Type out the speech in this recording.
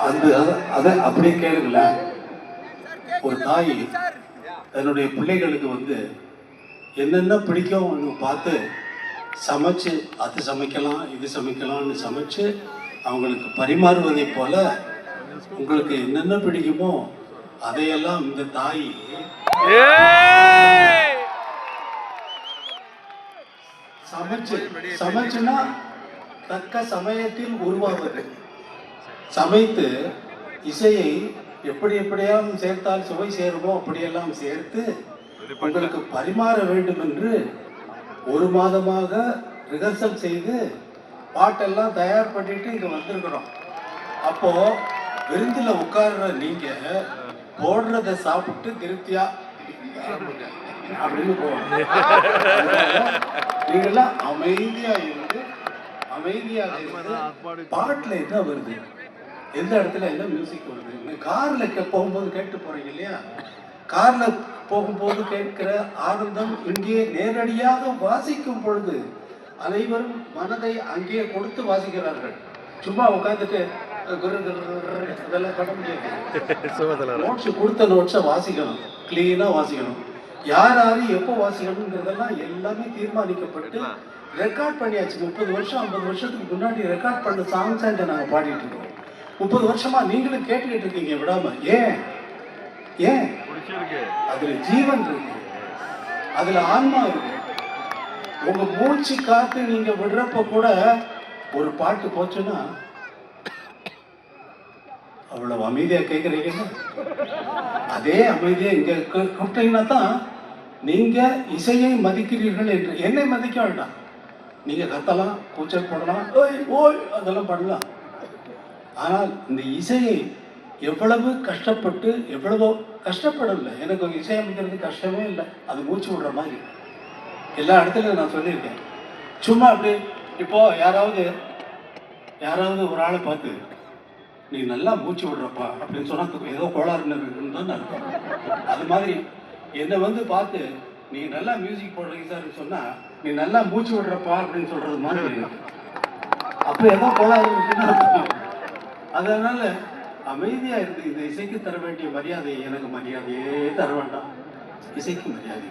அந்த அதை அப்படியே கேளுங்களேன். ஒரு தாய் தன்னுடைய பிள்ளைகளுக்கு வந்து என்னென்ன பிடிக்கும் பார்த்து சமைச்சு, அது சமைக்கலாம் இது சமைக்கலாம்னு சமைச்சு அவங்களுக்கு பரிமாறுவதை போல உங்களுக்கு என்னென்ன பிடிக்குமோ அதையெல்லாம் இந்த தாய் சமைச்சுன்னா தக்க சமயத்தில் உருவாவது. சமைத்து இசையை எப்படியெல்லாம் சேர்த்தால் சுவை சேருமோ அப்படியெல்லாம் சேர்த்து உங்களுக்கு பரிமாற வேண்டும் என்று ஒரு மாதமாக ரிஹர்சல் செய்து பாட்டெல்லாம் தயார் பண்ணிட்டு இங்க வந்திருக்கிறோம். அப்போ விருந்தில் உட்கார்ற நீங்க போடுறத சாப்பிட்டு திருப்தியா அப்படின்னு போகணும். நீங்கெல்லாம் அமைதியாக இருந்து பாட்டுல என்ன வருது, எந்த இடத்துல என்ன மியூசிக் வருது, கார்ல போகும்போது கேட்டு போறீங்க இல்லையா, கார்ல போகும்போது கேட்கிற ஆனந்தம் இங்கே நேரடியாக வாசிக்கும் பொழுது அனைவரும் மனதை அங்கே கொடுத்து வாசிக்கிறார்கள். சும்மா உட்காந்துட்டு அதெல்லாம் பண்ண முடியாது. நோட்ஸ் கொடுத்த நோட்ஸை வாசிக்கணும், கிளீனா வாசிக்கணும். யார் எப்போ வாசிக்கணுங்கிறதெல்லாம் எல்லாமே தீர்மானிக்கப்பட்டு ரெக்கார்ட் பண்ணியாச்சு. 30 வருஷம் 50 வருஷத்துக்கு முன்னாடி ரெக்கார்ட் பண்ண சாங்ஸ் நாங்கள் பாடிட்டு இருக்கோம். 30 வருஷமா நீங்களும் கேட்டுக்கிட்டு இருக்கீங்க விடாம. ஏன் அதுல ஜீவன் இருக்கு, அதுல ஆன்மா இருக்கு. உங்க மூச்சு காத்து நீங்க விடுறப்ப கூட ஒரு பாட்டு போச்சுன்னா அவ்வளவு அமைதியா கேட்கறீங்க. அதே அமைதியா இங்க கூப்பிட்டீங்கன்னா தான் நீங்க இசையை மதிக்கிறீர்கள் என்று. என்னை மதிக்க வேண்டாம், நீங்க கத்தலாம், கூச்சல் போடலாம், ஓய் அதெல்லாம் பண்ணலாம். ஆனால் இந்த இசையை எவ்வளவு கஷ்டப்பட்டு, எவ்வளவோ கஷ்டப்படல. எனக்கு இசையமைக்கிறது கஷ்டமே இல்லை, அது மூச்சு விடுற மாதிரி. எல்லா இடத்துலையும் நான் சொல்லியிருக்கேன். சும்மா அப்படி இப்போ யாராவது ஒரு ஆளை பார்த்து நீ நல்லா மூச்சு விடுறப்பா அப்படின்னு சொன்னா ஏதோ கோளாறுன்னு தான் அர்த்தம். அது மாதிரி என்னை பார்த்து நீ நல்லா மியூசிக் போடுறீங்க சார் சொன்னா நீ நல்லா மூச்சு விடுறப்பா அப்படின்னு சொல்றது மாதிரி அப்ப ஏதோ கோளாறு இருக்குன்னு அர்த்தம். அதனால அமைதியா இருந்து இந்த இசைக்கு தர வேண்டிய மரியாதை எனக்கு மரியாதையே தர வேண்டாம், இசைக்கு மரியாதை.